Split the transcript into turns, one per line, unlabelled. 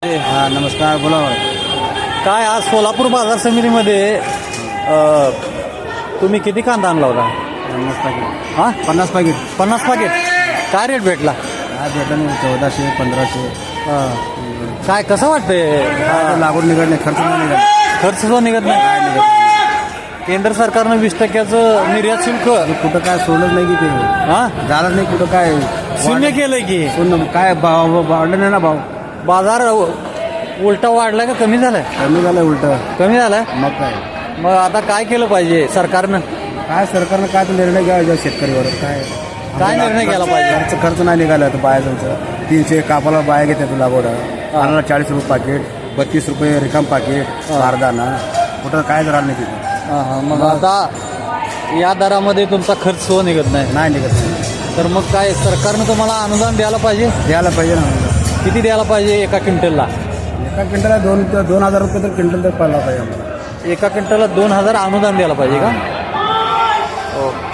हा नमस्कार, बोला.
काय आज सोलापूर बाजार समितीमध्ये तुम्ही किती कांदा आणला होता?
50 पाकिट.
हां
50 पाकिट.
50 पाकिट. काय रेट भेटला?
हा भेटला नाही, 1400 1500.
काय कसं वाटतंय?
लागून निघत नाही, खर्च नाही निघत.
खर्च जो निघत नाही.
काय निघत नाही.
केंद्र सरकारनं 20% निर्यात शुल्क
कुठं काय सोडलंच नाही की ते झालंच नाही. कुठं काय
शून्य केलंय की
काय भाव वाढलं नाही ना. भाव
बाजार उलटा वाढलाय का कमी झालाय?
कमी झालं, उलट.
कमी झालाय.
मग काय
मग आता काय केलं पाहिजे सरकारनं?
काय सरकारनं काय तर निर्णय घ्यावा शेतकरीवर.
काय निर्णय घ्यायला पाहिजे?
खर्च नाही निघाला तर बायाचं 300 कापाला बाया घेतात लागवड. आणायला 40 रुपये पाकिट, 32 रुपये रिकाम पाकिट, बारदाना. कुठं काय दर नाही तिथे.
मग आता या दरामध्ये तुमचा खर्च निघत नाही.
नाही निघत नाही.
तर मग काय सरकारनं तुम्हाला अनुदान द्यायला पाहिजे?
द्यायला पाहिजे ना.
किती द्यायला पाहिजे एका क्विंटलला?
एका क्विंटलला 2,000 रुपये तर क्विंटल तर पडला पाहिजे आम्हाला.
एका क्विंटलला 2,000 अनुदान द्यायला पाहिजे का? ओके.